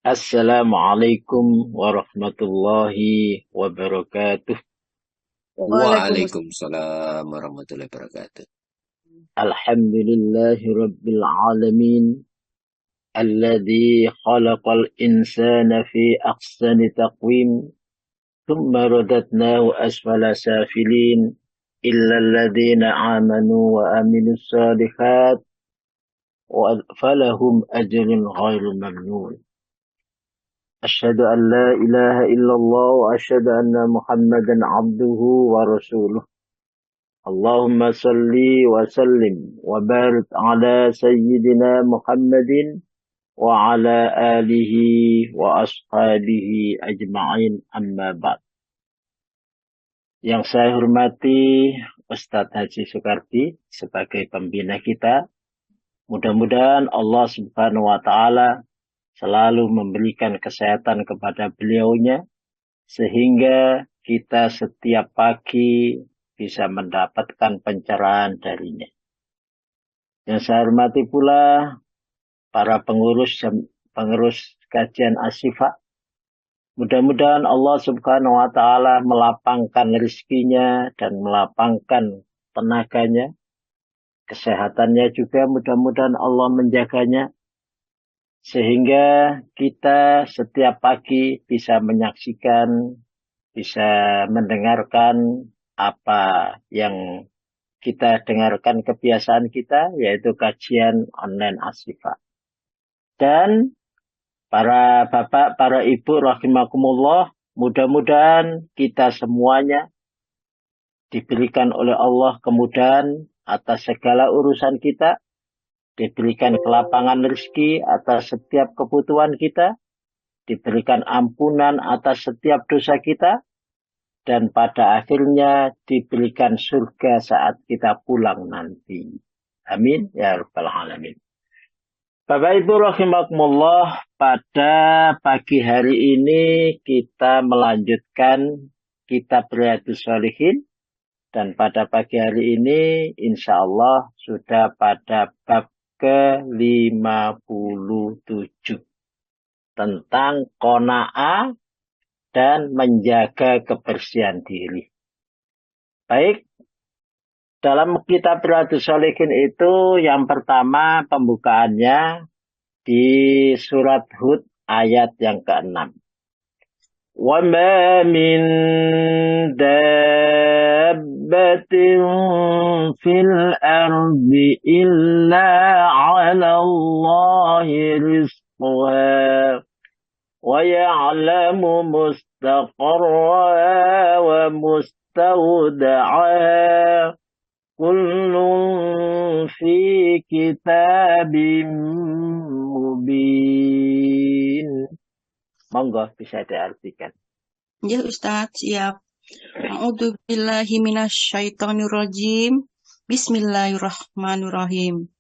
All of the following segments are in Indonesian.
Assalamualaikum warahmatullahi wabarakatuh. Waalaikumsalam. Waalaikumsalam warahmatullahi wabarakatuh. Alhamdulillahi rabbil alamin. Alladhi khalaqal insana fi ahsani taqwim. Thumma radadnahu asfala safilin. Illa alladhina amanu wa aminus salihat. Wa falahum ajrun ghairu mamnun. Asyhadu an la ilaha illallah wa asyhadu anna Muhammadan abduhu wa rasuluh. Allahumma salli wa sallim wa barik ala sayyidina Muhammadin wa ala alihi wa ashabihi ajma'in amma ba'd. Yang saya hormati Ustadz Haji Soekardi sebagai pembina kita. Mudah-mudahan Allah Subhanahu wa Ta'ala selalu memberikan kesehatan kepada beliaunya sehingga kita setiap pagi bisa mendapatkan pencerahan darinya. Yang saya hormati pula para pengurus kajian Asyifa. Mudah-mudahan Allah Subhanahu wa Ta'ala melapangkan rezekinya dan melapangkan tenaganya. Kesehatannya juga mudah-mudahan Allah menjaganya. Sehingga kita setiap pagi bisa menyaksikan, bisa mendengarkan apa yang kita dengarkan kebiasaan kita, yaitu kajian online Asyifa. Dan para bapak, para ibu rahimakumullah, mudah-mudahan kita semuanya diberikan oleh Allah kemudahan atas segala urusan kita, diberikan kelapangan rezeki atas setiap kebutuhan kita, diberikan ampunan atas setiap dosa kita, dan pada akhirnya diberikan surga saat kita pulang nanti. Amin ya rabbal alamin. Bapak Ibu rahimakumullah, pada pagi hari ini kita melanjutkan kitab Riyadhus Shalihin, dan pada pagi hari ini insya Allah sudah pada bab ke-57 tentang qanaah dan menjaga kebersihan diri. Baik, dalam kitab Riyadhus Shalihin itu yang pertama pembukaannya di surat Hud ayat yang ke-6. Wa ma min dabbatin fil ardi illa 'ala Allahi rizquha wa ya'lamu mustaqarraha wa mustawda'aha kullun fi kitabim mubin. Monggo bisa diartikan. Ya Ustadz, siap. A'udzu billahi minasyaitonir rajim. Bismillahirrahmanirrahim.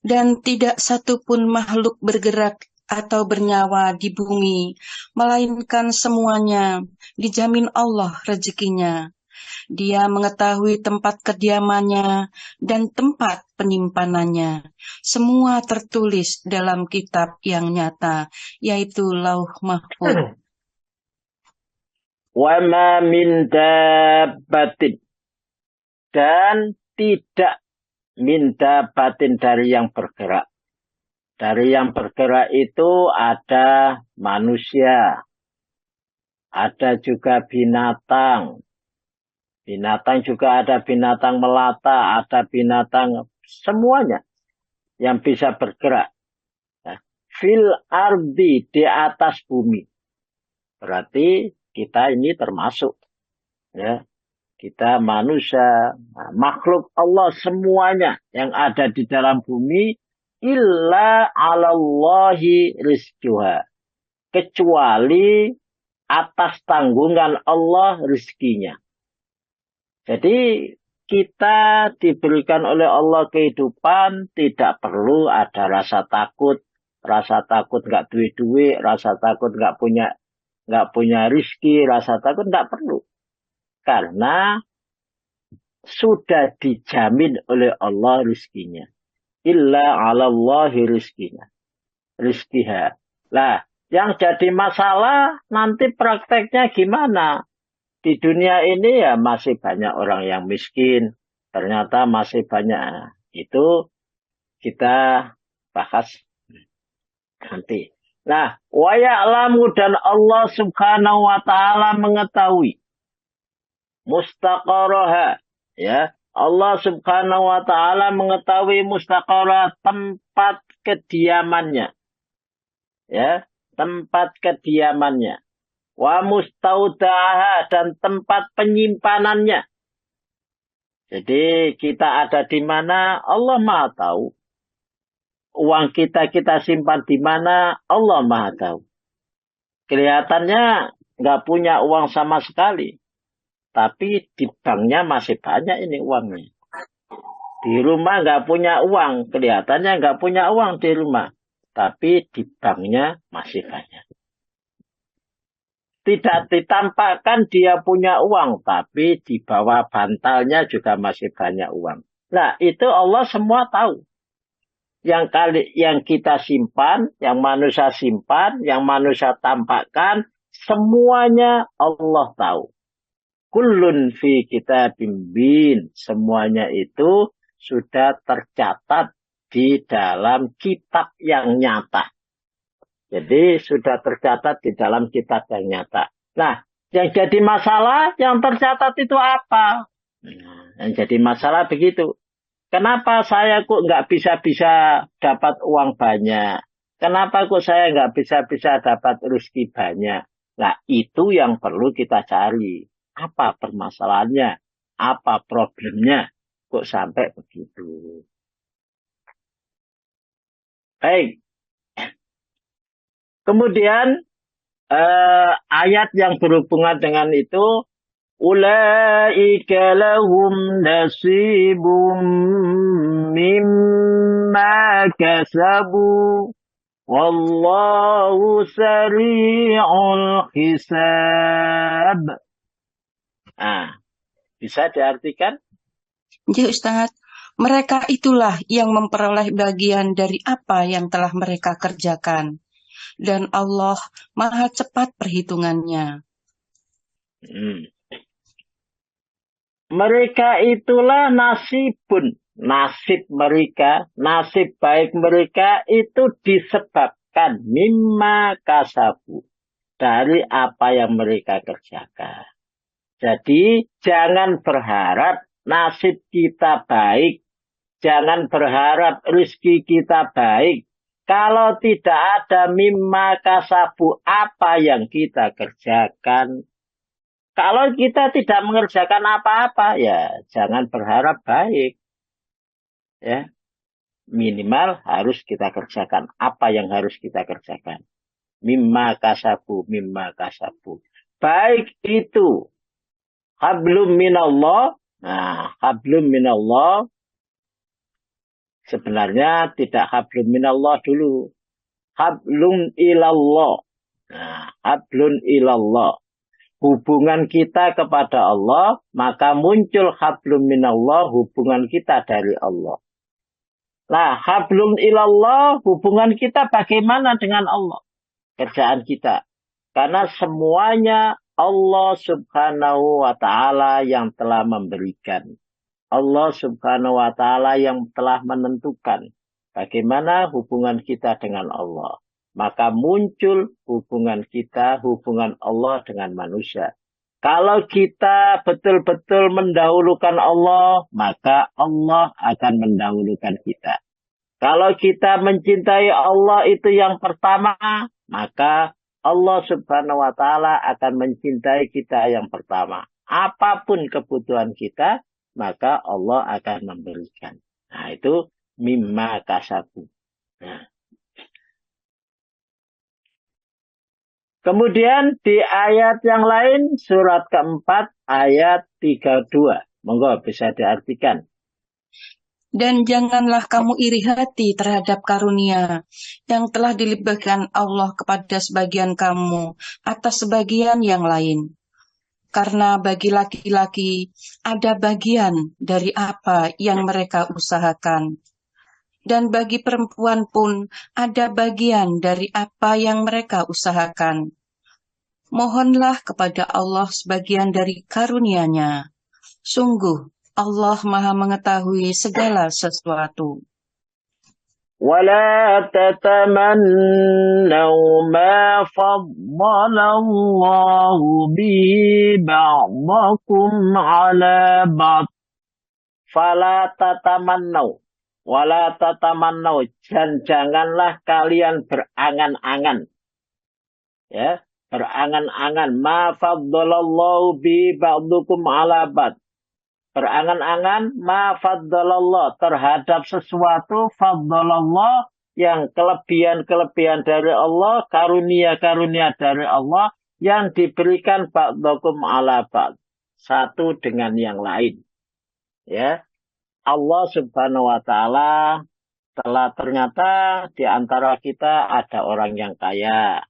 Dan tidak satupun makhluk bergerak atau bernyawa di bumi, melainkan semuanya dijamin Allah rezekinya. Dia mengetahui tempat kediamannya dan tempat penyimpanannya. Semua tertulis dalam kitab yang nyata, yaitu Lauh Mahfuz. Wa ma min dabbatin, dan tidak min dabbatin dari yang bergerak. Dari yang bergerak itu ada manusia, ada juga binatang. Binatang juga ada binatang melata, ada binatang semuanya yang bisa bergerak. Nah, fil ardi, di atas bumi. Berarti kita ini termasuk, ya, kita manusia, makhluk Allah semuanya yang ada di dalam bumi, illa 'alallahi rizquha, kecuali atas tanggungan Allah rezekinya. Jadi kita diberikan oleh Allah kehidupan, tidak perlu ada rasa takut nggak duit-duit, rasa takut nggak punya rizki, rasa takut nggak perlu. Karena sudah dijamin oleh Allah rizkinya. Illa 'alallahi rizkinya. rizqiha. Lah, yang jadi masalah nanti prakteknya gimana? Di dunia ini ya masih banyak orang yang miskin. Ternyata masih banyak. Itu kita bahas nanti. Nah, wa ya'lamu dan Allah Subhanahu wa taala mengetahui mustaqarraha, ya. Allah Subhanahu wa taala mengetahui mustaqarrah tempat kediamannya, ya, tempat kediamannya. Wa mustaudaha dan tempat penyimpanannya. Jadi kita ada di mana Allah Maha tahu. Uang kita simpan di mana Allah Maha tahu. Kelihatannya nggak punya uang sama sekali. Tapi di banknya masih banyak ini uangnya. Di rumah nggak punya uang. Kelihatannya nggak punya uang di rumah. Tapi di banknya masih banyak. Tidak ditampakkan dia punya uang. Tapi di bawah bantalnya juga masih banyak uang. Nah itu Allah semua tahu. Yang kita simpan, yang manusia simpan, yang manusia tampakkan. Semuanya Allah tahu. Kullun fi kitabim bin. Semuanya itu sudah tercatat di dalam kitab yang nyata. Jadi sudah tercatat di dalam kitab yang nyata. Nah, yang jadi masalah yang tercatat itu apa? Nah, yang jadi masalah begitu. Kenapa saya kok nggak bisa-bisa dapat uang banyak? Kenapa kok saya nggak bisa-bisa dapat rezeki banyak? Nah, itu yang perlu kita cari. Apa permasalahannya? Apa problemnya? Kok sampai begitu? Baik. Kemudian ayat yang berhubungan dengan itu, ulaika lahum nasibum mimma kasabu wallahu sari'ul hisab. Nah, bisa diartikan? Ya Ustaz, mereka itulah yang memperoleh bagian dari apa yang telah mereka kerjakan. Dan Allah Maha cepat perhitungannya. Mereka itulah nasibun. Nasib mereka, nasib baik mereka itu disebabkan mimma kasabu. Dari apa yang mereka kerjakan. Jadi jangan berharap nasib kita baik. Jangan berharap rezeki kita baik. Kalau tidak ada mimma kasabu apa yang kita kerjakan. Kalau kita tidak mengerjakan apa-apa, ya jangan berharap baik. Ya, minimal harus kita kerjakan apa yang harus kita kerjakan. Mimma kasabu. Baik itu hablum minallah. Nah, hablum minallah sebenarnya tidak hablum minallah dulu. Hablum ilallah. Nah, hablun ilallah. Hubungan kita kepada Allah, maka muncul hablum minallah, hubungan kita dari Allah. Nah, hablum ilallah, hubungan kita bagaimana dengan Allah? Kerjaan kita. Karena semuanya Allah Subhanahu wa ta'ala yang telah memberikan. Allah Subhanahu wa ta'ala yang telah menentukan bagaimana hubungan kita dengan Allah. Maka muncul hubungan kita, hubungan Allah dengan manusia. Kalau kita betul-betul mendahulukan Allah, maka Allah akan mendahulukan kita. Kalau kita mencintai Allah itu yang pertama, maka Allah Subhanahu wa ta'ala akan mencintai kita yang pertama. Apapun kebutuhan kita, maka Allah akan memberikan. Nah, itu mimma kasabu. Nah. Kemudian di ayat yang lain, surat keempat, ayat 32. Monggo bisa diartikan. Dan janganlah kamu iri hati terhadap karunia yang telah dilimpahkan Allah kepada sebagian kamu atas sebagian yang lain. Karena bagi laki-laki ada bagian dari apa yang mereka usahakan. Dan bagi perempuan pun ada bagian dari apa yang mereka usahakan. Mohonlah kepada Allah sebagian dari karunia-Nya. Sungguh, Allah Maha mengetahui segala sesuatu. ولا تتمنوا ما فضل الله به بعضكم على بعض fala tatamannau wala tatamannau dan janganlah kalian berangan-angan ya berangan-angan ma faddalallahu bi ba'dukum ala ba'd berangan-angan ma faddalallah terhadap sesuatu faddalallah yang kelebihan-kelebihan dari Allah, karunia-karunia dari Allah yang diberikan ba'dukum ala ba'd satu dengan yang lain. Ya, Allah Subhanahu wa taala telah ternyata di antara kita ada orang yang kaya,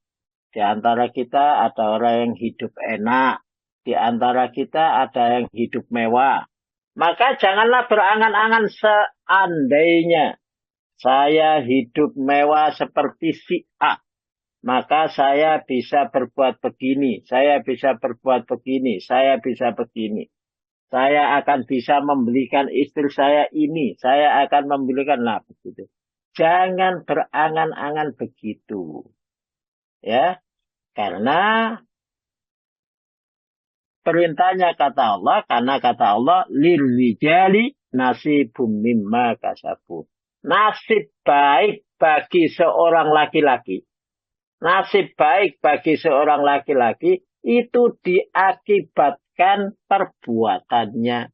di antara kita ada orang yang hidup enak, di antara kita ada yang hidup mewah. Maka janganlah berangan-angan seandainya saya hidup mewah seperti si A, maka saya bisa berbuat begini, saya bisa berbuat begini, saya bisa begini. Saya akan bisa membelikan istri saya ini, saya akan membelikan lah begitu. Jangan berangan-angan begitu. Ya, karena perintahnya kata Allah, karena kata Allah, lil rijali nasibum mimma kasabu. Nasib baik bagi seorang laki-laki. Nasib baik bagi seorang laki-laki itu diakibatkan perbuatannya.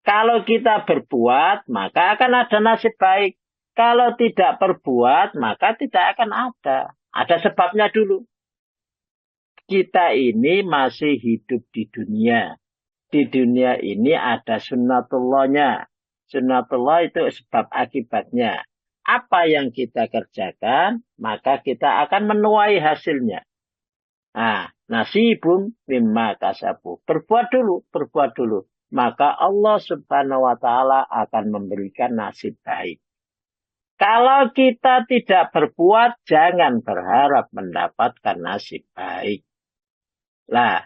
Kalau kita berbuat, maka akan ada nasib baik. Kalau tidak berbuat, maka tidak akan ada. Ada sebabnya dulu. Kita ini masih hidup di dunia. Di dunia ini ada sunnatullahnya. Sunnatullah itu sebab akibatnya. Apa yang kita kerjakan, maka kita akan menuai hasilnya. Nah, nasibum mimma kasabu. Berbuat dulu. Maka Allah Subhanahu wa taala akan memberikan nasib baik. Kalau kita tidak berbuat, jangan berharap mendapatkan nasib baik. Nah,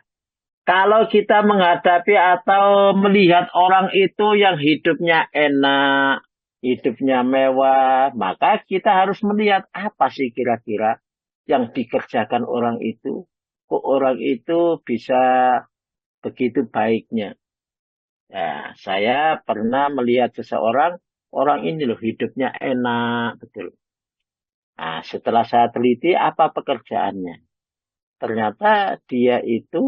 kalau kita menghadapi atau melihat orang itu yang hidupnya enak, hidupnya mewah, maka kita harus melihat apa sih kira-kira yang dikerjakan orang itu. Kok orang itu bisa begitu baiknya. Ya, saya pernah melihat seseorang, orang ini loh hidupnya enak, betul. Nah, setelah saya teliti apa pekerjaannya. Ternyata dia itu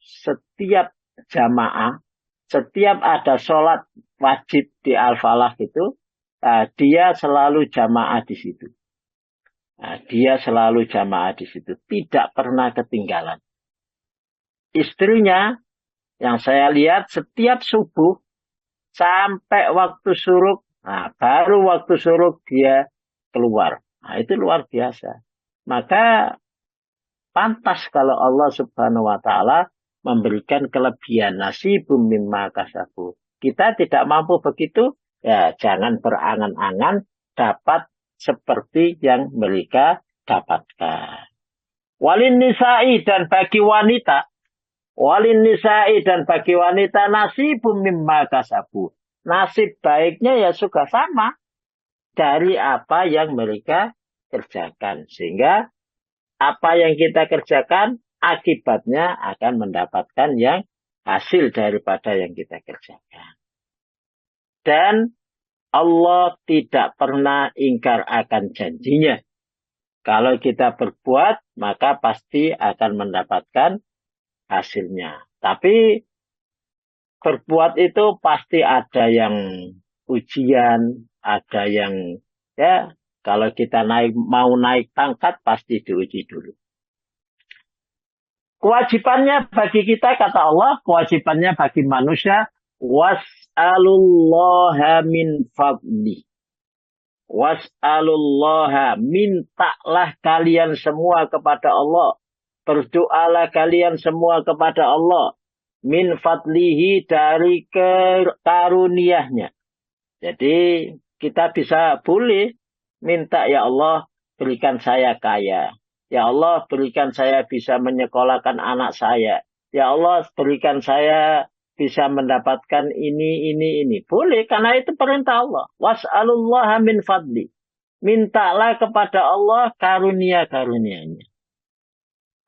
setiap jamaah, setiap ada sholat wajib di Al-Falah itu, dia selalu jamaah di situ. Dia selalu jamaah di situ, tidak pernah ketinggalan. Istrinya, yang saya lihat setiap subuh sampai waktu syuruk, baru waktu syuruk dia keluar. Nah, itu luar biasa. Maka pantas kalau Allah Subhanahu wa taala memberikan kelebihan nasibum mimma kasabu. Kita tidak mampu begitu, ya jangan berangan-angan dapat seperti yang mereka dapatkan. Walin nisa'i dan bagi wanita, nasibum mimma kasabu. Nasib baiknya ya juga sama dari apa yang mereka kerjakan. Sehingga apa yang kita kerjakan, akibatnya akan mendapatkan yang hasil daripada yang kita kerjakan. Dan Allah tidak pernah ingkar akan janjinya. Kalau kita berbuat, maka pasti akan mendapatkan hasilnya. Tapi berbuat itu pasti ada yang ujian, ada yang ya kalau kita mau naik pangkat pasti diuji dulu. Kewajibannya bagi kita, kata Allah, kewajibannya bagi manusia, was'alullaha min fadli. Was'alullaha, mintalah kalian semua kepada Allah. Berdoalah kalian semua kepada Allah. Min fadlihi, dari karunia-Nya. Jadi Kita bisa boleh minta, ya Allah berikan saya kaya. Ya Allah berikan saya bisa menyekolahkan anak saya. Ya Allah berikan saya bisa mendapatkan ini. Boleh, karena itu perintah Allah. Was'alullaha min fadli. Mintalah kepada Allah karunia-karunianya.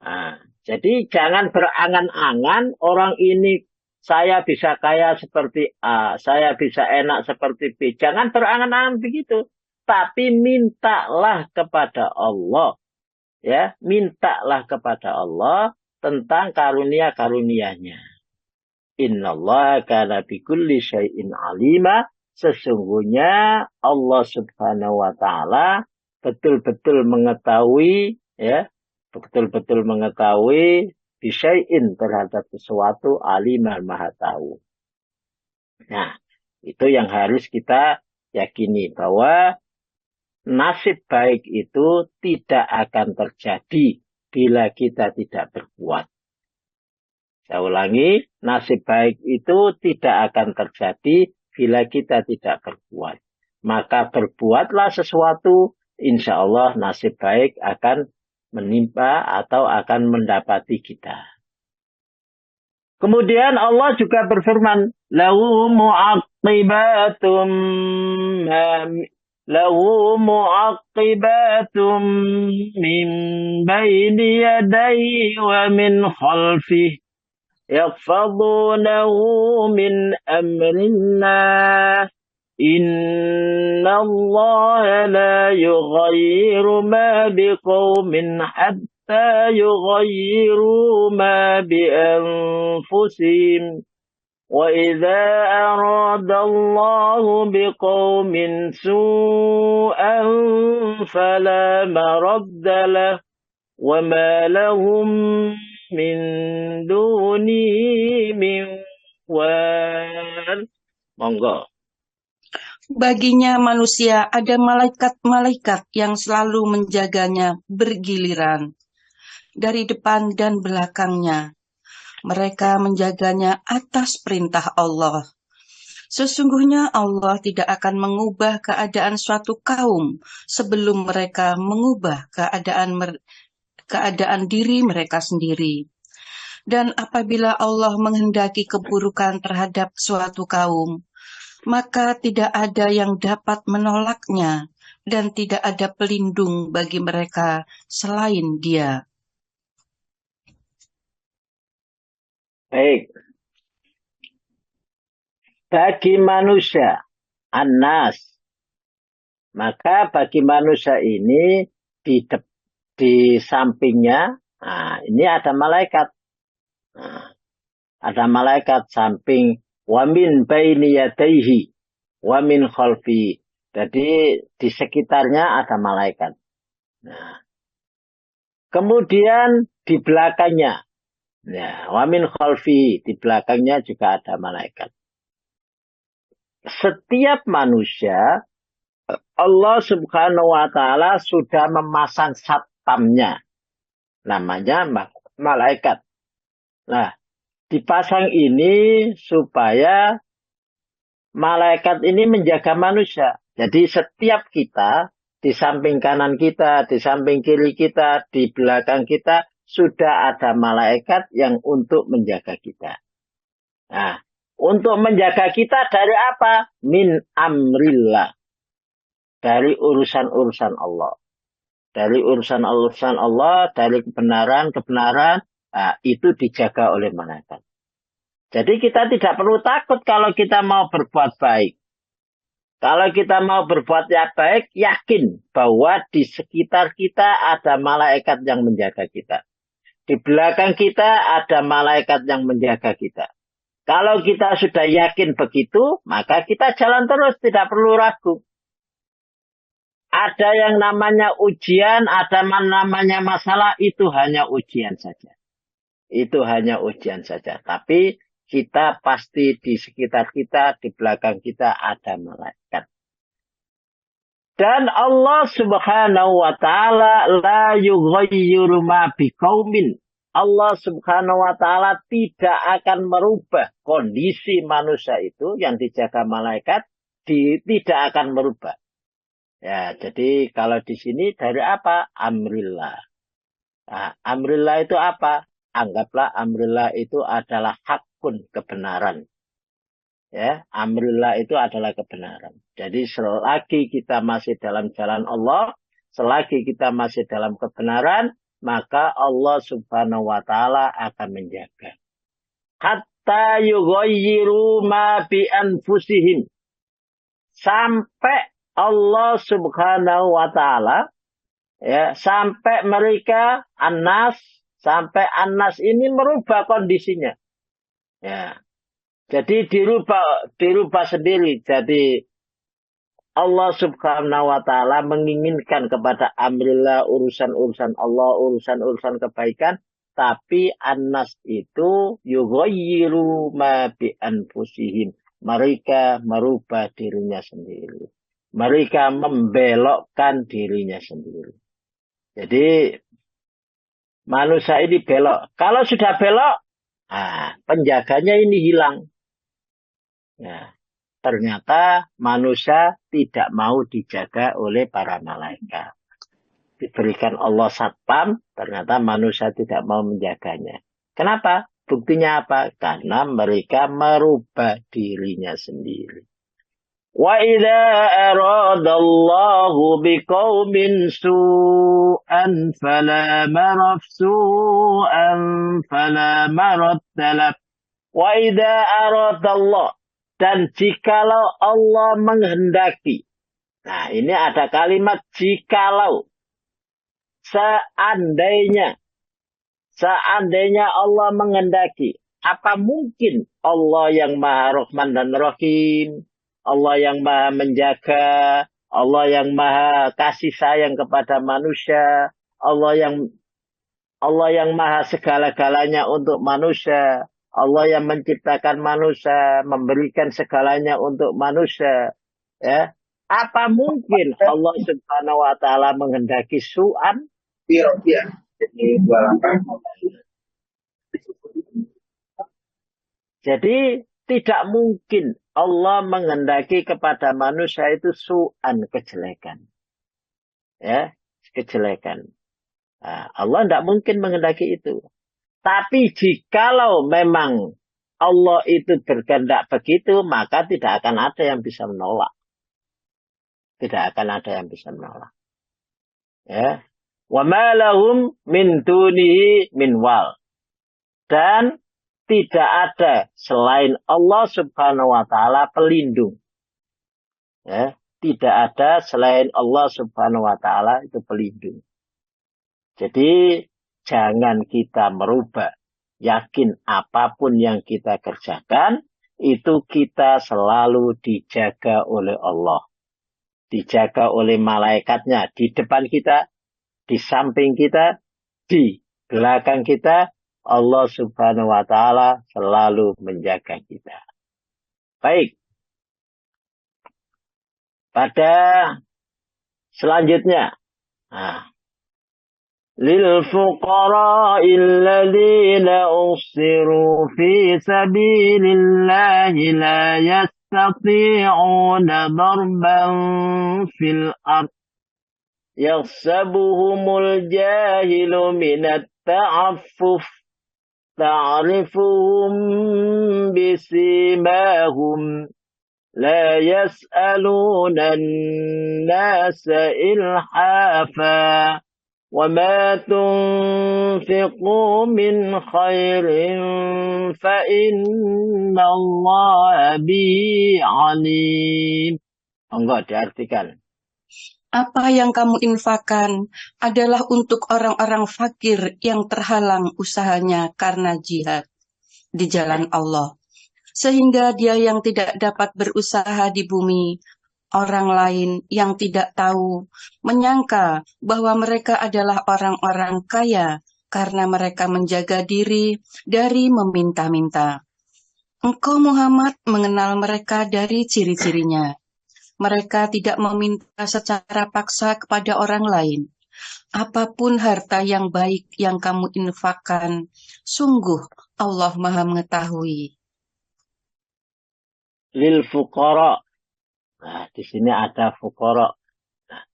Nah, jadi jangan berangan-angan orang ini saya bisa kaya seperti A, saya bisa enak seperti B. Jangan berangan-angan begitu. Tapi mintalah kepada Allah. Ya, mintalah kepada Allah tentang karunia-karunianya. Innallaha kana bikulli syai'in alima. Sesungguhnya Allah Subhanahu wa taala betul-betul mengetahui, ya, betul-betul mengetahui bisyai'in terhadap sesuatu, alimah, maha tahu. Nah, itu yang harus kita yakini, bahwa nasib baik itu tidak akan terjadi bila kita tidak berbuat. Saya ulangi, nasib baik itu tidak akan terjadi bila kita tidak berbuat. Maka berbuatlah sesuatu, insya Allah nasib baik akan menimpa atau akan mendapati kita. Kemudian Allah juga berfirman, lahu mu'aqibatum min baini yadayhi wa min khalfih yahfazunahu min amrillah. Inna Allah la yughayyiru ma biqaumin hatta yughayyiru ma bi anfusihim. Wa idza arada Allah biqaumin su'an fala maradda lahu wa ma lahum min dunihi min wal. Monggo. Baginya manusia ada malaikat-malaikat yang selalu menjaganya bergiliran dari depan dan belakangnya. Mereka menjaganya atas perintah Allah. Sesungguhnya Allah tidak akan mengubah keadaan suatu kaum sebelum mereka mengubah keadaan diri mereka sendiri. Dan apabila Allah menghendaki keburukan terhadap suatu kaum, maka tidak ada yang dapat menolaknya dan tidak ada pelindung bagi mereka selain Dia. Baik. Bagi manusia, An-Nas, maka bagi manusia ini di sampingnya, nah, ini ada malaikat. Nah, ada malaikat samping, wa min baini yadayhi wa min khalfi. Jadi di sekitarnya ada malaikat. Nah, kemudian di belakangnya, ya, wa min khalfi, di belakangnya juga ada malaikat. Setiap manusia, Allah Subhanahu wa taala sudah memasang satpamnya, namanya malaikat. Nah, dipasang ini supaya malaikat ini menjaga manusia. Jadi setiap kita, di samping kanan kita, di samping kiri kita, di belakang kita, sudah ada malaikat yang untuk menjaga kita. Nah, untuk menjaga kita dari apa? Min amrillah. Dari urusan-urusan Allah. Dari urusan-urusan Allah, dari kebenaran-kebenaran, nah, itu dijaga oleh malaikat. Jadi kita tidak perlu takut kalau kita mau berbuat baik. Kalau kita mau berbuat yang baik, yakin bahwa di sekitar kita ada malaikat yang menjaga kita. Di belakang kita ada malaikat yang menjaga kita. Kalau kita sudah yakin begitu, maka kita jalan terus, tidak perlu ragu. Ada yang namanya ujian, ada namanya masalah, itu hanya ujian saja. Itu hanya ujian saja. Tapi kita pasti di sekitar kita, di belakang kita ada malaikat. Dan Allah Subhanahu wa taala la yughayyiru ma biqaumin. Allah Subhanahu wa taala tidak akan merubah kondisi manusia itu yang dijaga malaikat tidak akan merubah. Ya, jadi kalau di sini dari apa? Amrillah. Nah, amrillah itu apa? Anggaplah amrillah itu adalah hakun, kebenaran. Ya, amrillah itu adalah kebenaran. Jadi selagi kita masih dalam jalan Allah, selagi kita masih dalam kebenaran, maka Allah Subhanahu wa taala akan menjaga. Hatta yughayyiru ma bi anfusihim. Sampai Allah Subhanahu wa taala, ya, sampai mereka sampai Anas ini merubah kondisinya. Ya. Jadi dirubah sendiri. Jadi Allah Subhanahu wa taala menginginkan kepada amrillah urusan-urusan Allah, urusan-urusan kebaikan, tapi Anas itu yughayyiru ma bi anfusihim. Mereka merubah dirinya sendiri. Mereka membelokkan dirinya sendiri. Jadi manusia ini belok. Kalau sudah belok, penjaganya ini hilang. Ya, ternyata manusia tidak mau dijaga oleh para malaikat. Diberikan Allah satpam, ternyata manusia tidak mau menjaganya. Kenapa? Buktinya apa? Karena mereka merubah dirinya sendiri. Wa idza aradallahu biqaumin su'an fala maradda. Wa idza aradallahu, dan jikalau Allah menghendaki. Nah, ini ada kalimat jikalau. Seandainya Allah menghendaki. Apa mungkin Allah yang Maha Rahman dan Rahim, Allah yang Maha menjaga, Allah yang Maha kasih sayang kepada manusia, Allah yang Maha segala-galanya untuk manusia, Allah yang menciptakan manusia, memberikan segalanya untuk manusia. Ya. Apa mungkin Allah Subhanahu wa taala menghendaki su'an? Jadi tidak mungkin Allah menghendaki kepada manusia itu su'an, kejelekan. Ya, kejelekan. Nah, Allah tidak mungkin menghendaki itu. Tapi jikalau memang Allah itu berkehendak begitu, maka tidak akan ada yang bisa menolak. Tidak akan ada yang bisa menolak. Ya. Wa ma lahum min dunihi min wal. Dan tidak ada selain Allah Subhanahu wa taala pelindung. Ya, tidak ada selain Allah Subhanahu wa taala itu pelindung. Jadi jangan kita merubah. Yakin apapun yang kita kerjakan, itu kita selalu dijaga oleh Allah. Dijaga oleh malaikatnya di depan kita, di samping kita, di belakang kita. Allah Subhanahu wa taala selalu menjaga kita. Baik. Pada selanjutnya. للفقراء الذين أحصروا في سبيل الله لا يستطيعون ضربا في الأرض يحسبهم الجاهل من التعفف تعرفهم بسيماهم لا يسألون الناس إلحافا وما تنفقوا من خير فإن الله به عليم. Enggak diartikan. Apa yang kamu infakkan adalah untuk orang-orang fakir yang terhalang usahanya karena jihad di jalan Allah, sehingga dia yang tidak dapat berusaha di bumi, orang lain yang tidak tahu, menyangka bahwa mereka adalah orang-orang kaya karena mereka menjaga diri dari meminta-minta. Engkau Muhammad mengenal mereka dari ciri-cirinya. Mereka tidak meminta secara paksa kepada orang lain. Apapun harta yang baik yang kamu infakkan, sungguh Allah Maha mengetahui. Lil fuqara. Nah, di sini ada fuqara. Nah,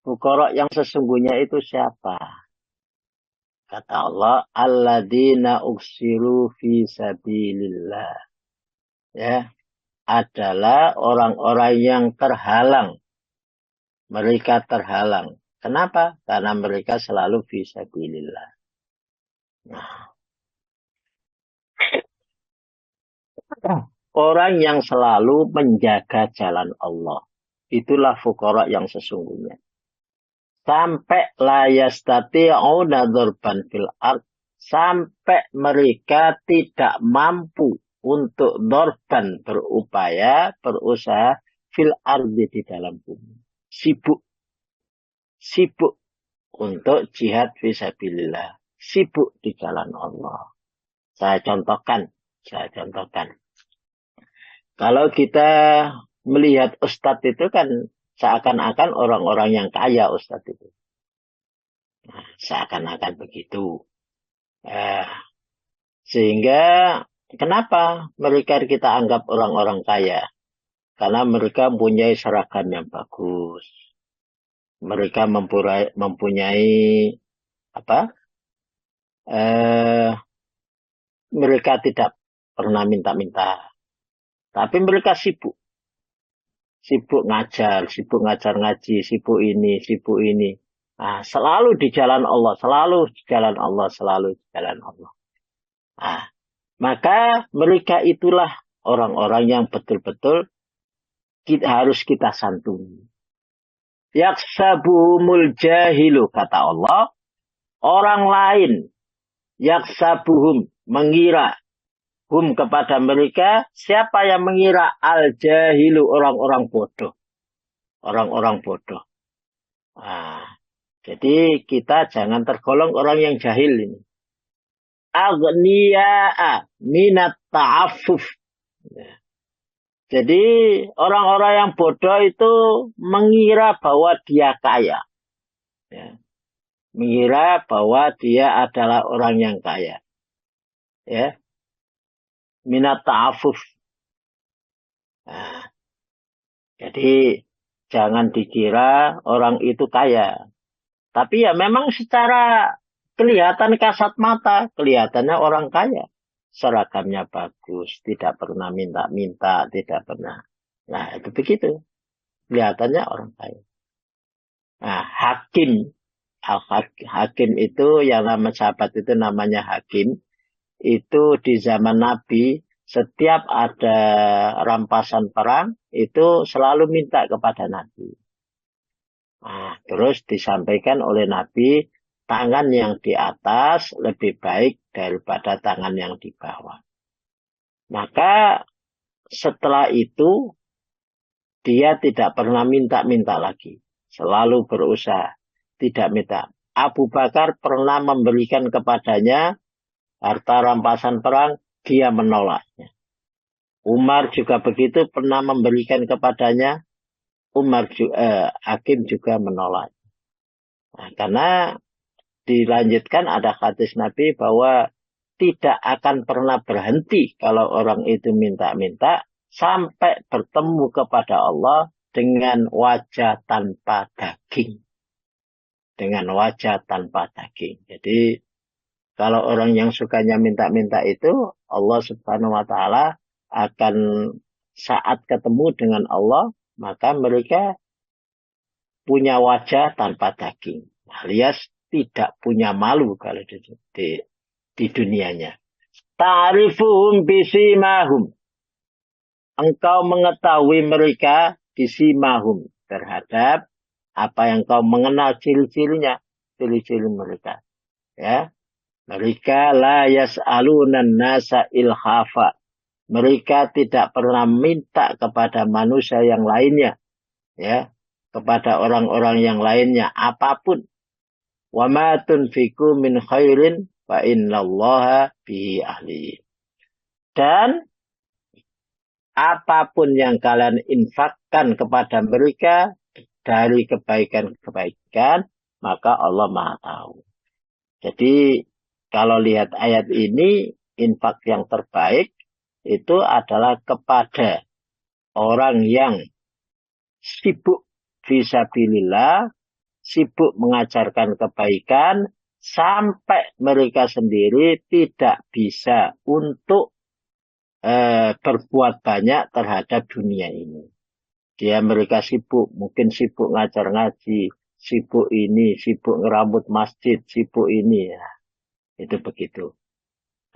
fuqara yang sesungguhnya itu siapa? Kata Allah, alladzina uksiru fi sabilillah. Ya, adalah orang-orang yang terhalang. Mereka terhalang. Kenapa? Karena mereka selalu fi sabilillah. Nah, orang yang selalu menjaga jalan Allah. Itulah fuqara yang sesungguhnya. Sampai la yastati'una dzarban fil ard. Sampai mereka tidak mampu untuk dorban berupaya, berusaha fil ardi di dalam bumi. Sibuk untuk jihad fisabilillah. Sibuk di jalan Allah. Saya contohkan. Kalau kita melihat ustadz itu kan seakan-akan orang-orang yang kaya ustadz itu. Nah, seakan-akan begitu. Sehingga kenapa mereka kita anggap orang-orang kaya? Karena mereka mempunyai seragam yang bagus. Mereka mempunyai apa? Mereka tidak pernah minta-minta. Tapi mereka sibuk. Sibuk ngajar ngaji, sibuk ini. Nah, selalu di jalan Allah, selalu di jalan Allah. Nah, maka mereka itulah orang-orang yang betul-betul harus kita santuni. Yaksabuhumul jahilu, kata Allah. Orang lain, yaksabuhum, mengira. Hum kepada mereka, siapa yang mengira al-jahilu, orang-orang bodoh. Orang-orang bodoh. Nah, jadi kita jangan tergolong orang yang jahil ini. Aghniya'a minat ta'affuf. Jadi orang-orang yang bodoh itu mengira bahwa dia kaya. Ya. Mengira bahwa dia adalah orang yang kaya. Ya. Minat ta'affuf. Nah, jadi jangan dikira orang itu kaya. Tapi ya memang secara kelihatan kasat mata, kelihatannya orang kaya. Seragamnya bagus, tidak pernah minta-minta, tidak pernah. Nah, itu begitu. Kelihatannya orang kaya. Nah, hakim itu yang nama sahabat itu namanya hakim. Itu di zaman Nabi, setiap ada rampasan perang, itu selalu minta kepada Nabi. Nah, terus disampaikan oleh Nabi, tangan yang di atas lebih baik daripada tangan yang di bawah. Maka setelah itu, dia tidak pernah minta-minta lagi. Selalu berusaha, tidak minta. Abu Bakar pernah memberikan kepadanya harta rampasan perang, dia menolaknya. Umar juga begitu, pernah memberikan kepadanya, hakim juga menolak. Nah, karena dilanjutkan ada hadis Nabi bahwa tidak akan pernah berhenti kalau orang itu minta-minta sampai bertemu kepada Allah dengan wajah tanpa daging. Dengan wajah tanpa daging. Jadi kalau orang yang sukanya minta-minta itu, Allah Subhanahu wa Ta'ala akan saat ketemu dengan Allah, maka mereka punya wajah tanpa daging, alias tidak punya malu kalau di dunianya. Ta'rifuhum bisimahum. Engkau mengetahui mereka bisimahum terhadap apa yang kau mengenal ciri-cirinya, ciri-ciri mereka. Ya, mereka la yas'alunan nasa ilhafa. Mereka tidak pernah minta kepada manusia yang lainnya, ya, kepada orang-orang yang lainnya apapun. Wa ma tunfiqu min khairin fa innallaha bihi ahli. Dan apapun yang kalian infakkan kepada mereka dari kebaikan-kebaikan, maka Allah Maha tahu. Jadi kalau lihat ayat ini, infak yang terbaik itu adalah kepada orang yang sibuk fisabilillah, sibuk mengajarkan kebaikan, sampai mereka sendiri tidak bisa untuk berbuat banyak terhadap dunia ini. Mereka sibuk, mungkin sibuk ngajar ngaji, sibuk ini, sibuk ngerambut masjid, sibuk ini. Ya, itu begitu.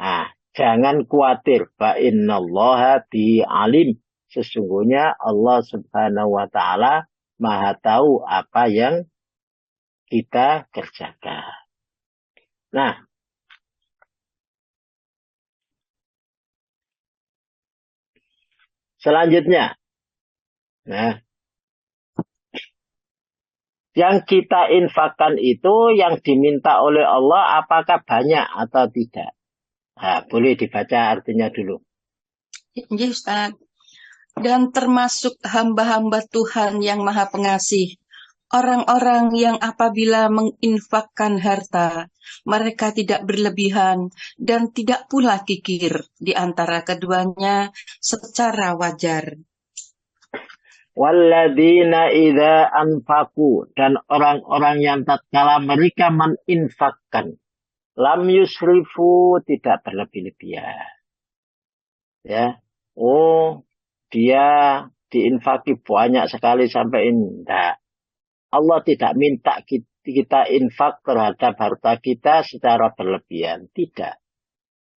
Nah, jangan khawatir. Fa innallaha bi alim. Sesungguhnya Allah Subhanahu wa taala Maha tahu apa yang kita kerjakan. Nah, selanjutnya, nah, yang kita infakkan itu yang diminta oleh Allah apakah banyak atau tidak? Nah, boleh dibaca artinya dulu. Ya, Ustaz. Dan termasuk hamba-hamba Tuhan yang Maha Pengasih, orang-orang yang apabila menginfakkan harta, mereka tidak berlebihan dan tidak pula kikir di antara keduanya secara wajar. Walladzina idza anfaqu, dan orang-orang yang tatkala mereka meninfakkan, lam yusrifu, tidak berlebih-lebihan. Ya. Oh, dia diinfaki banyak sekali sampai indah. Allah tidak minta kita infak terhadap harta kita secara berlebihan, tidak.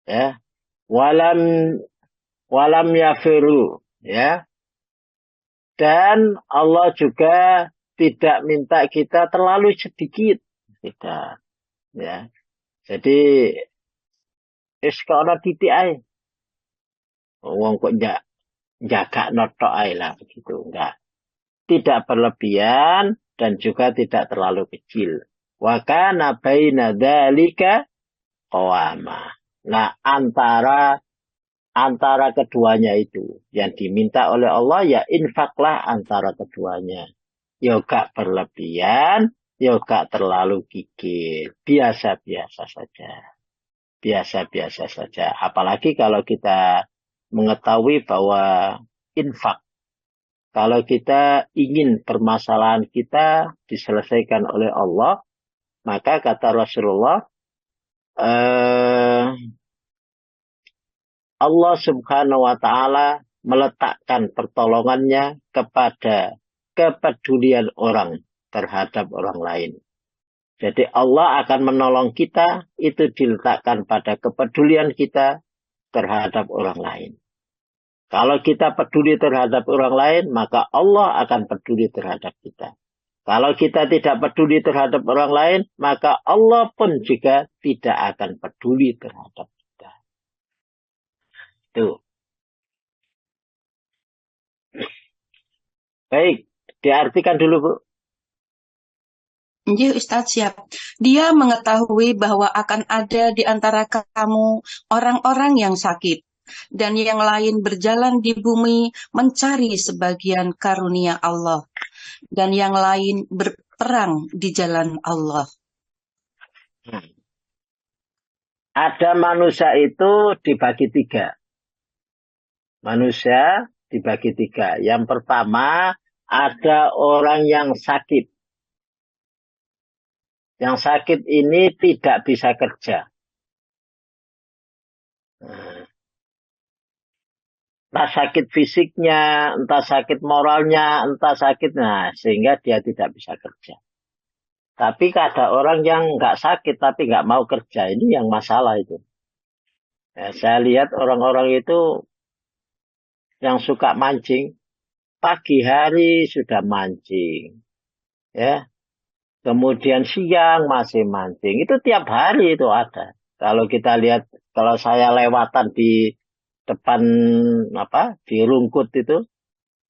Ya. Walam yafiru, ya. Dan Allah juga tidak minta kita terlalu sedikit, tidak. Ya. Jadi sekarang titik aja. Wong kok jaga notok aja lah begitu, enggak. Tidak berlebihan dan juga tidak terlalu kecil. Wa kana baina dzalika qawama. Nah, antara keduanya itu yang diminta oleh Allah, ya infaklah antara keduanya. Ya gak berlebihan, ya gak terlalu gigil. Biasa-biasa saja. Biasa-biasa saja. Apalagi kalau kita mengetahui bahwa infak, kalau kita ingin permasalahan kita diselesaikan oleh Allah, maka kata Rasulullah, Allah Subhanahu wa taala meletakkan pertolongannya kepada kepedulian orang terhadap orang lain. Jadi Allah akan menolong kita, itu diletakkan pada kepedulian kita terhadap orang lain. Kalau kita peduli terhadap orang lain, maka Allah akan peduli terhadap kita. Kalau kita tidak peduli terhadap orang lain, maka Allah pun juga tidak akan peduli terhadap kita. Tuh. Baik, diartikan dulu, Bu. Ya, Ustaz, siap. Dia mengetahui bahwa akan ada di antara kamu orang-orang yang sakit, dan yang lain berjalan di bumi mencari sebagian karunia Allah, dan yang lain berperang di jalan Allah. Ada manusia itu dibagi tiga. Manusia dibagi tiga. Yang pertama, ada orang yang sakit. Yang sakit ini tidak bisa kerja. Entah sakit fisiknya, entah sakit moralnya, entah sakit, sehingga dia tidak bisa kerja. Tapi ada orang yang nggak sakit tapi nggak mau kerja, ini yang masalah itu. Ya, saya lihat orang-orang itu yang suka mancing, pagi hari sudah mancing, ya. Kemudian siang masih mancing, itu tiap hari itu ada. Kalau kita lihat, kalau saya lewatan di depan di Rungkut itu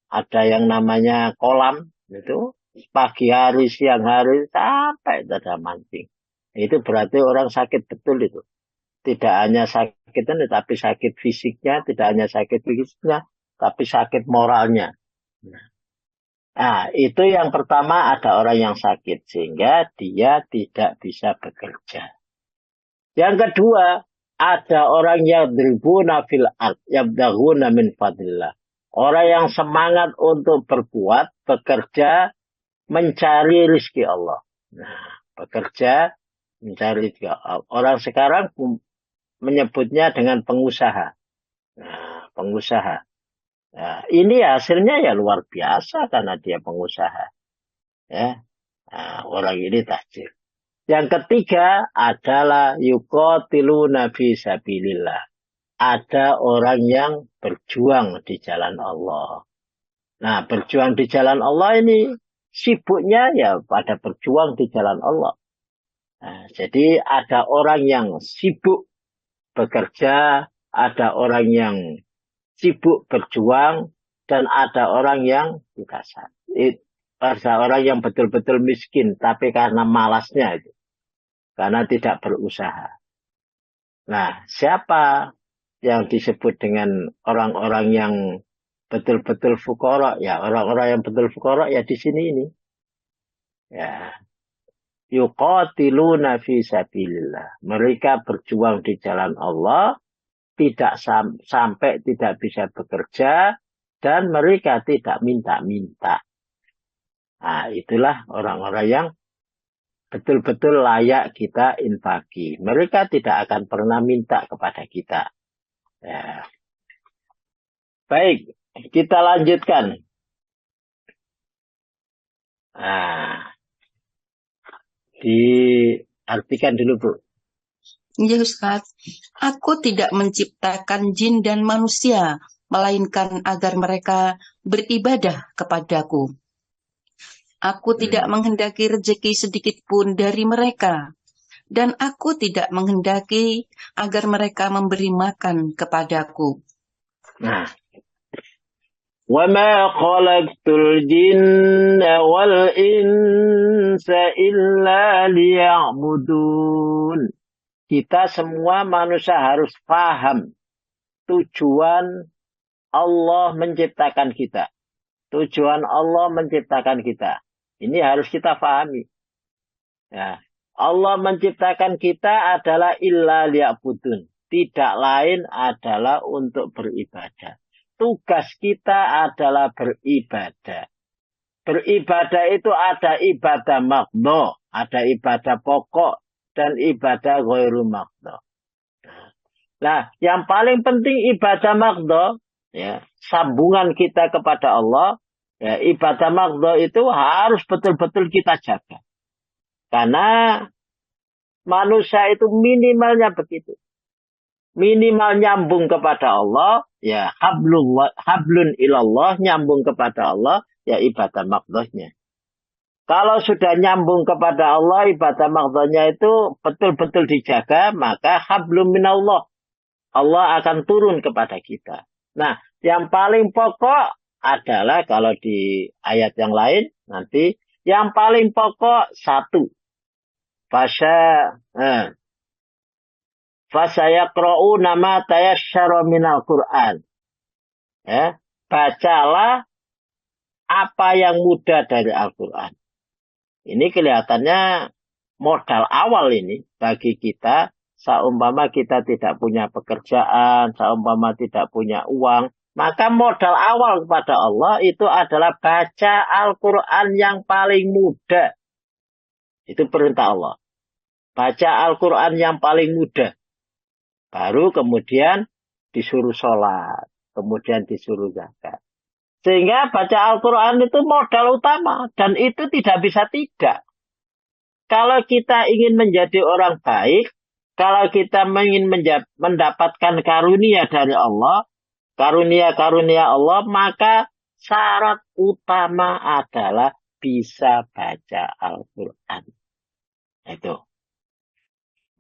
ada yang namanya kolam itu, pagi hari siang hari sampai ada mancing. Itu berarti orang sakit betul itu. Tidak hanya sakitnya tapi sakit fisiknya, tidak hanya sakit fisiknya tapi sakit moralnya. Nah, itu yang pertama, ada orang yang sakit sehingga dia tidak bisa bekerja. Yang kedua, ada orang yang yadribuna fil ard yabdaghuna min fadlillah. Orang yang semangat untuk berbuat, bekerja, mencari rizki Allah. Nah, bekerja, mencari rizki Allah. Orang sekarang menyebutnya dengan pengusaha. Nah, pengusaha. Nah, ini hasilnya ya luar biasa karena dia pengusaha. Ya, nah, orang ini tajir. Yang ketiga adalah yuqatiluna fi sabilillah. Ada orang yang berjuang di jalan Allah. Nah, berjuang di jalan Allah ini sibuknya ya pada berjuang di jalan Allah. Nah, jadi ada orang yang sibuk bekerja, ada orang yang sibuk berjuang, dan ada orang yang tidak sakit. Ada orang yang betul-betul miskin, tapi karena malasnya itu. Karena tidak berusaha. Nah, siapa yang disebut dengan orang-orang yang betul-betul fuqara? Ya, orang-orang yang betul fuqara ya di sini ini. Ya, yuqatiluna fi sabilillah. Mereka berjuang di jalan Allah, tidak sampai tidak bisa bekerja, dan mereka tidak minta-minta. Nah, itulah orang-orang yang betul-betul layak kita infaki. Mereka tidak akan pernah minta kepada kita. Ya. Baik, kita lanjutkan. Nah, diartikan dulu, Bu. Ya Ustaz, aku tidak menciptakan jin dan manusia, melainkan agar mereka beribadah kepadaku. Aku tidak menghendaki rezeki sedikit pun dari mereka, dan aku tidak menghendaki agar mereka memberi makan kepadaku. Nah, وَمَا خَلَقْتُ الْجِنَّ وَالْإِنسَ إِلَّا لِيَعْبُدُونَ. Kita semua manusia harus paham tujuan Allah menciptakan kita. Tujuan Allah menciptakan kita. Ini harus kita pahami. Ya. Allah menciptakan kita adalah illa liya'budun. Tidak lain adalah untuk beribadah. Tugas kita adalah beribadah. Beribadah itu ada ibadah maqdha, ada ibadah pokok, dan ibadah ghairu maqdha. Nah, yang paling penting ibadah maqdha, ya, sambungan kita kepada Allah, ya, ibadah maqdha itu harus betul-betul kita jaga. Karena manusia itu minimalnya begitu. Minimal nyambung kepada Allah, ya hablun ilallah, nyambung kepada Allah, ya ibadah maqdhahnya. Kalau sudah nyambung kepada Allah, ibadah maqdhahnya itu betul-betul dijaga, maka hablum minallah. Allah akan turun kepada kita. Nah, yang paling pokok adalah kalau di ayat yang lain nanti, yang paling pokok satu. Fasayaqra'una ma tayassara minal Qur'an. Ya, bacalah apa yang mudah dari Al-Qur'an. Ini kelihatannya modal awal ini bagi kita. Seumpama kita tidak punya pekerjaan, seumpama tidak punya uang, maka modal awal kepada Allah itu adalah baca Al-Quran yang paling mudah. Itu perintah Allah. Baca Al-Quran yang paling mudah. Baru kemudian disuruh sholat, kemudian disuruh zakat. Sehingga baca Al-Quran itu modal utama, dan itu tidak bisa tidak. Kalau kita ingin menjadi orang baik, kalau kita ingin mendapatkan karunia dari Allah, karunia-karunia Allah, maka syarat utama adalah bisa baca Al-Quran. Itu.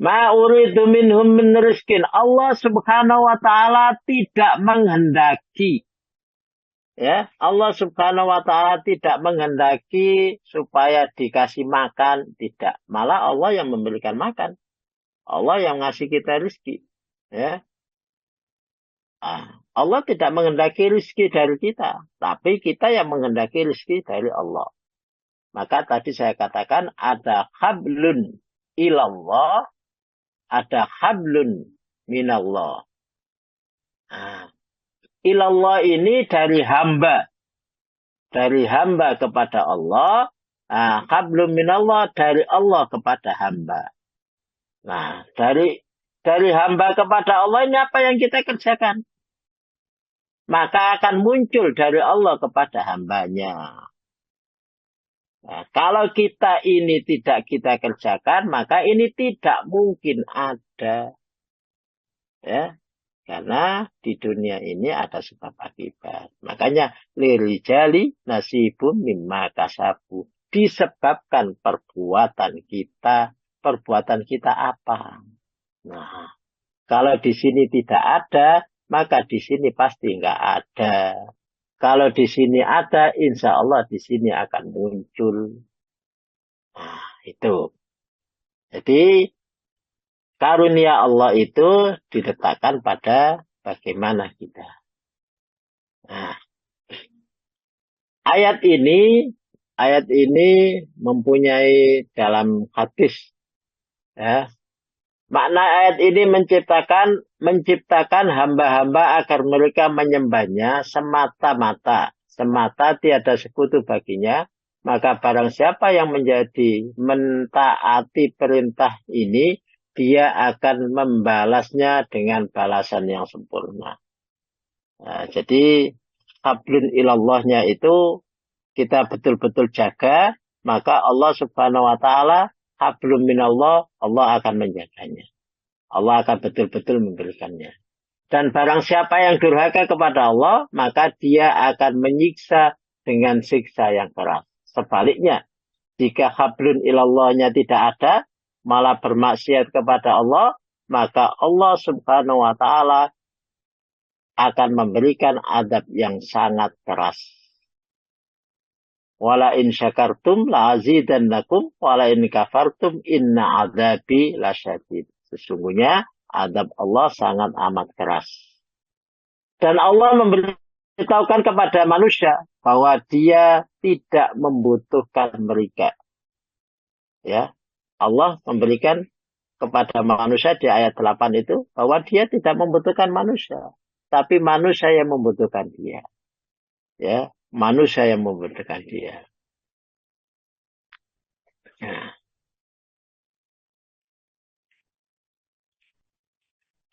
Ma uridu minhum min rizkin. Allah subhanahu wa ta'ala tidak menghendaki. Ya, Allah subhanahu wa ta'ala tidak menghendaki supaya dikasih makan. Tidak. Malah Allah yang memberikan makan. Allah yang ngasih kita rezeki. Ya. Allah tidak menghendaki rezeki dari kita. Tapi kita yang menghendaki rezeki dari Allah. Maka tadi saya katakan ada hablun ilallah. Ada hablun minallah. ilallah ini dari hamba. Dari hamba kepada Allah. Hablum minallah dari Allah kepada hamba. Nah, dari hamba kepada Allah ini apa yang kita kerjakan? Maka akan muncul dari Allah kepada hambanya. Nah, kalau kita ini tidak kita kerjakan, maka ini tidak mungkin ada. Ya, karena di dunia ini ada sebab akibat. Makanya lirijali nasibum mimma kasabu. Disebabkan perbuatan kita apa? Nah, kalau di sini tidak ada, maka di sini pasti nggak ada. Kalau di sini ada, insya Allah di sini akan muncul. Nah, itu. Jadi, karunia Allah itu diletakkan pada bagaimana kita. Nah, ayat ini mempunyai dalam hadis. Ya, makna ayat ini menciptakan hamba-hamba agar mereka menyembahnya semata-mata. Semata tiada sekutu baginya. Maka barang siapa yang mentaati perintah ini, dia akan membalasnya dengan balasan yang sempurna. Nah, jadi hablun ilallahnya itu kita betul-betul jaga, maka Allah Subhanahu wa taala hablum minallah, Allah akan menjaganya. Allah akan betul-betul memberikannya. Dan barang siapa yang durhaka kepada Allah, maka dia akan menyiksa dengan siksa yang keras. Sebaliknya, jika hablun ilallahnya tidak ada, malah bermaksiat kepada Allah, maka Allah Subhanahu wa taala akan memberikan adab yang sangat keras. Wala in syakartum la azidannakum wala in kafartum inna adzabi lasyadid. Sesungguhnya adab Allah sangat amat keras. Dan Allah memberitahukan kepada manusia bahwa dia tidak membutuhkan mereka. Ya, Allah memberikan kepada manusia di ayat 8 itu bahwa dia tidak membutuhkan manusia, tapi manusia yang membutuhkan dia. Ya, manusia yang membutuhkan dia. Nah,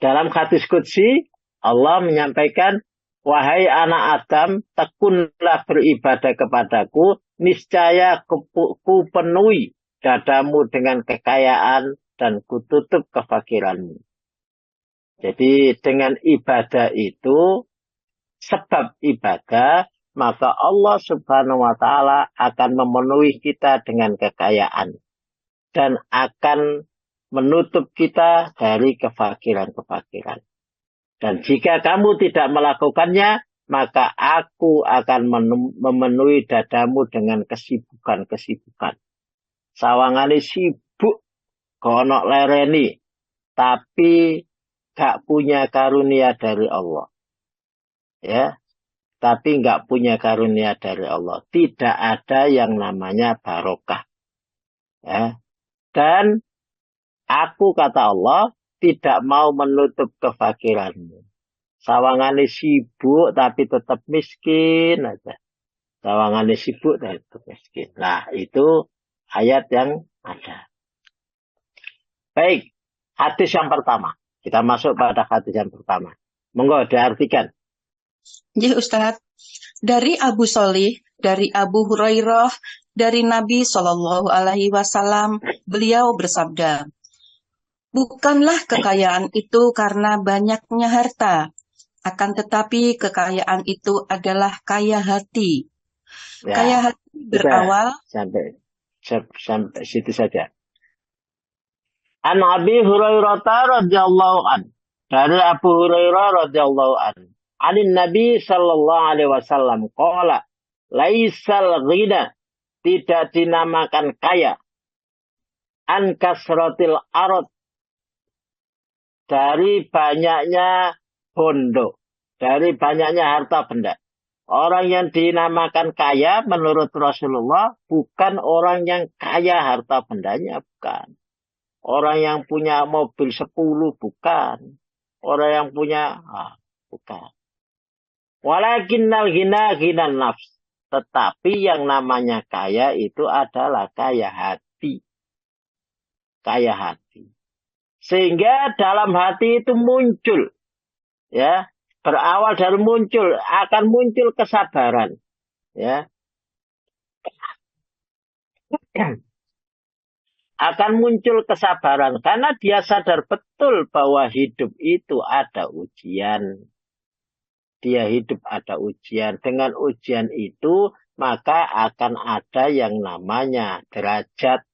dalam hadis qudsi Allah menyampaikan, wahai anak Adam, tekunlah beribadah kepadaku, niscaya ku penuhi dadamu dengan kekayaan dan kututup kefakiranmu. Jadi dengan ibadah itu, sebab ibadah, maka Allah Subhanahu wa taala akan memenuhi kita dengan kekayaan dan akan menutup kita dari kefakiran-kefakiran. Dan jika kamu tidak melakukannya, maka aku akan memenuhi dadamu dengan kesibukan-kesibukan. Sawangane sibuk, kono lereni, tapi gak punya karunia dari Allah. Ya, tapi gak punya karunia dari Allah. Tidak ada yang namanya barokah. Ya. Dan aku, kata Allah, tidak mau menutup kefakiranmu. Sawangane sibuk tapi tetap miskin aja. Sawangane sibuk tapi tetap miskin. Nah, itu ayat yang ada. Baik, hadis yang pertama. Kita masuk pada hadis yang pertama. Monggo diartikan. Ya Ustaz, dari Abu Sholih, dari Abu Hurairah, dari Nabi Shallallahu Alaihi Wasallam, beliau bersabda, bukanlah kekayaan itu karena banyaknya harta, akan tetapi kekayaan itu adalah kaya hati. Ya, kaya hati berawal sampai situ saja. An Abi Hurairah radhiyallahu an, dari Abu Hurairah radhiyallahu an, anin Nabi sallallahu alaihi wasallam qala, laisal ghina, tidak dinamakan kaya, an kasratil arad, dari banyaknya bondo, dari banyaknya harta benda. Orang yang dinamakan kaya menurut Rasulullah bukan orang yang kaya harta bendanya, bukan. Orang yang punya mobil 10, bukan. Orang yang punya, bukan. Walakinnal ghina ghinan nafs. Tetapi yang namanya kaya itu adalah kaya hati. Kaya hati. Sehingga dalam hati itu muncul, ya, berawal dari muncul, akan muncul kesabaran, ya. Akan muncul kesabaran karena dia sadar betul bahwa hidup itu ada ujian. Dia hidup ada ujian. Dengan ujian itu maka akan ada yang namanya derajat.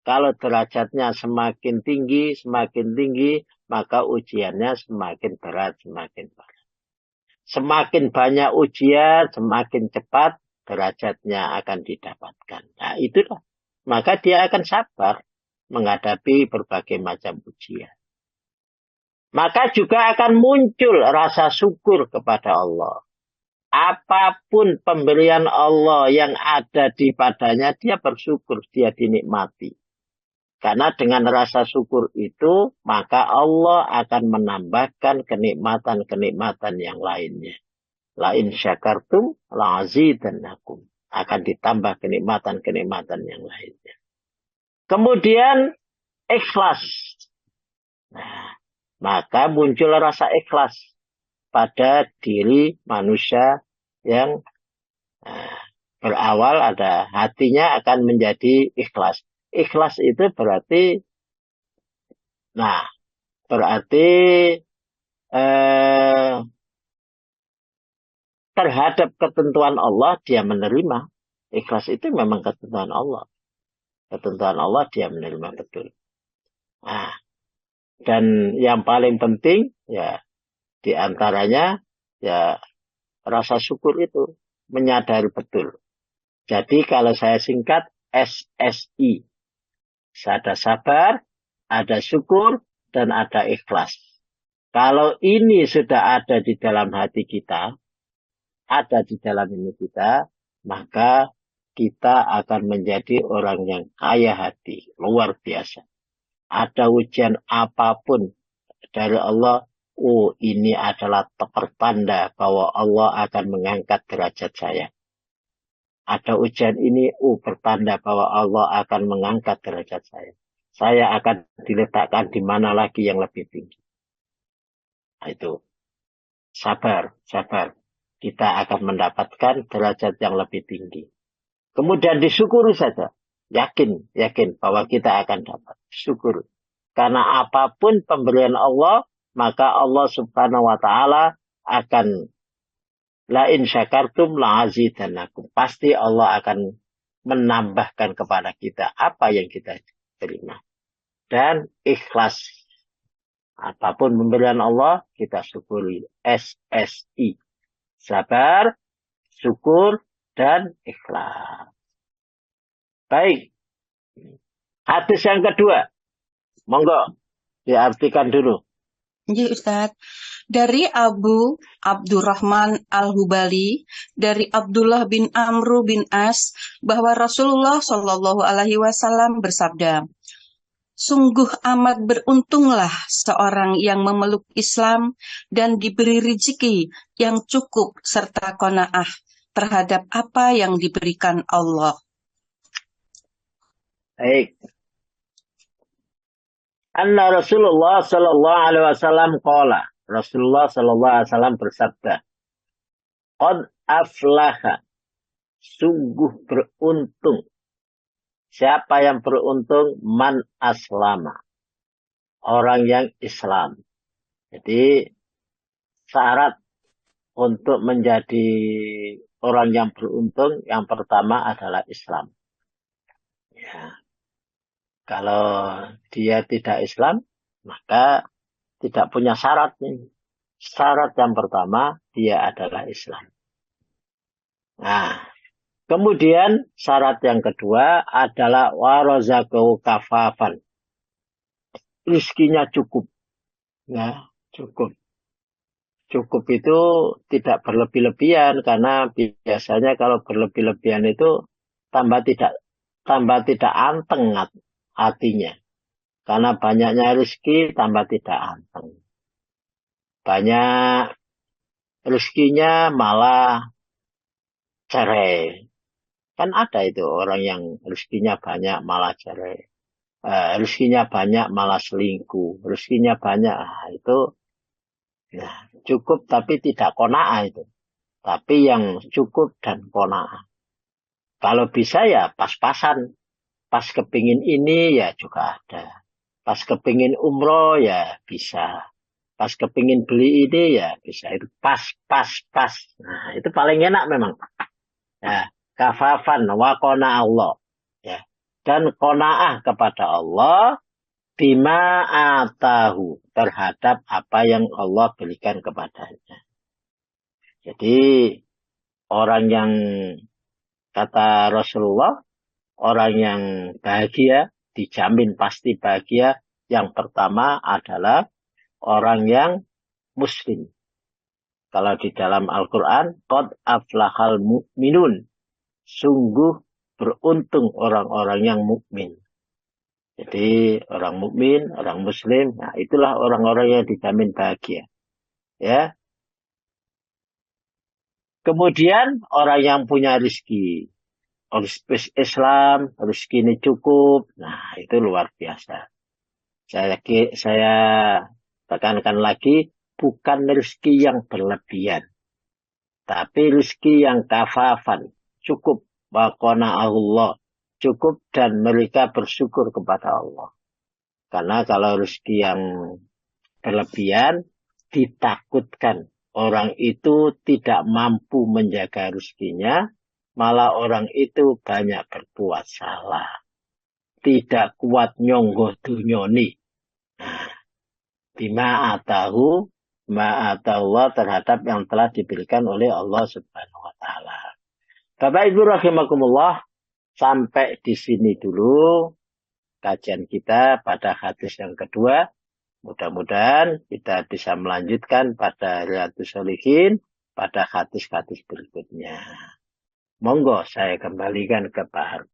Kalau derajatnya semakin tinggi, maka ujiannya semakin berat, semakin berat. Semakin banyak ujian, semakin cepat derajatnya akan didapatkan. Nah, itulah. Maka dia akan sabar menghadapi berbagai macam ujian. Maka juga akan muncul rasa syukur kepada Allah. Apapun pemberian Allah yang ada di padanya, dia bersyukur, dia dinikmati. Karena dengan rasa syukur itu, maka Allah akan menambahkan kenikmatan-kenikmatan yang lainnya. La in syakartum la'azidannakum. Akan ditambah kenikmatan-kenikmatan yang lainnya. Kemudian ikhlas. Nah, maka muncul rasa ikhlas pada diri manusia yang berawal ada hatinya akan menjadi ikhlas. Ikhlas itu berarti terhadap ketentuan Allah dia menerima. Ikhlas itu memang ketentuan Allah. Ketentuan Allah dia menerima betul. Nah, dan yang paling penting ya di antaranya ya rasa syukur itu menyadari betul. Jadi kalau saya singkat SSI. Ada sabar, ada syukur, dan ada ikhlas. Kalau ini sudah ada di dalam hati kita, ada di dalam ini kita, maka kita akan menjadi orang yang kaya hati, luar biasa. Ada ujian apapun dari Allah, oh ini adalah pertanda bahwa Allah akan mengangkat derajat saya. Ada ujian ini, bertanda bahwa Allah akan mengangkat derajat saya. Saya akan diletakkan di mana lagi yang lebih tinggi. Nah, itu. Sabar. Kita akan mendapatkan derajat yang lebih tinggi. Kemudian disyukuri saja. Yakin bahwa kita akan dapat. Syukur. Karena apapun pemberian Allah, maka Allah subhanahu wa ta'ala akan la in syakartum la'azidannakum. Pasti Allah akan menambahkan kepada kita apa yang kita terima. Dan ikhlas. Apapun pemberian Allah, kita syukuri. SSI. Sabar, syukur, dan ikhlas. Baik. Hadis yang kedua. Monggo, diartikan dulu. Iya Ustaz. Dari Abu Abdurrahman Al-Hubali, dari Abdullah bin Amru bin As, bahwa Rasulullah Shallallahu Alaihi Wasallam bersabda, sungguh amat beruntunglah seorang yang memeluk Islam dan diberi rezeki yang cukup serta qanaah terhadap apa yang diberikan Allah. Baik. Anna Rasulullah sallallahu alaihi wasallam qala. Rasulullah sallallahu alaihi wasallam bersabda, qad aflaha. Sungguh beruntung. Siapa yang beruntung? Man aslama. Orang yang Islam. Jadi syarat untuk menjadi orang yang beruntung yang pertama adalah Islam. Ya. Kalau dia tidak Islam, maka tidak punya syarat nih. Syarat yang pertama, dia adalah Islam. Nah, kemudian syarat yang kedua adalah warazaqahu kafafan. Rizkinya cukup. Ya, cukup. Cukup itu tidak berlebih-lebihan, karena biasanya kalau berlebih-lebihan itu tambah tidak anteng hatinya. Karena banyaknya rezeki tambah tidak anteng. Banyak rezekinya malah cerai. Kan ada itu orang yang rezekinya banyak malah cerai. Rezekinya banyak malah selingkuh. Rezekinya banyak, itu ya, cukup tapi tidak qanaah itu. Tapi yang cukup dan qanaah. Kalau bisa ya pas-pasan. Pas kepingin ini ya juga ada. Pas kepingin umroh ya bisa. Pas kepingin beli ini ya bisa. Itu pas. Nah, itu paling enak memang. Ya, kafafan wa qana Allah. Ya. Dan qanaah kepada Allah bima atahu terhadap apa yang Allah berikan kepadanya. Jadi orang yang kata Rasulullah, orang yang bahagia, dijamin pasti bahagia. Yang pertama adalah orang yang muslim. Kalau di dalam Al-Quran, qad aflahal mu'minun. Sungguh beruntung orang-orang yang mukmin. Jadi orang mukmin, orang muslim, nah itulah orang-orang yang dijamin bahagia. Ya. Kemudian orang yang punya rezeki. Islam, rezeki ini cukup. Nah, itu luar biasa. Saya tekankan lagi, bukan rezeki yang berlebihan. Tapi rezeki yang kafafan, cukup. Waqona Allah, cukup dan mereka bersyukur kepada Allah. Karena kalau rezeki yang berlebihan, ditakutkan orang itu tidak mampu menjaga rezekinya, malah orang itu banyak berbuat salah. Tidak kuat nyonggoh dunyoni. Bima atahu, Allah terhadap yang telah diberikan oleh Allah Subhanahu wa Ta'ala. Bapak Ibu rahimakumullah, sampai di sini dulu kajian kita pada hadis yang kedua. Mudah-mudahan kita bisa melanjutkan pada Riyadhus Shalihin pada hadis-hadis berikutnya. Monggo saya kembalikan ke Pak Harun.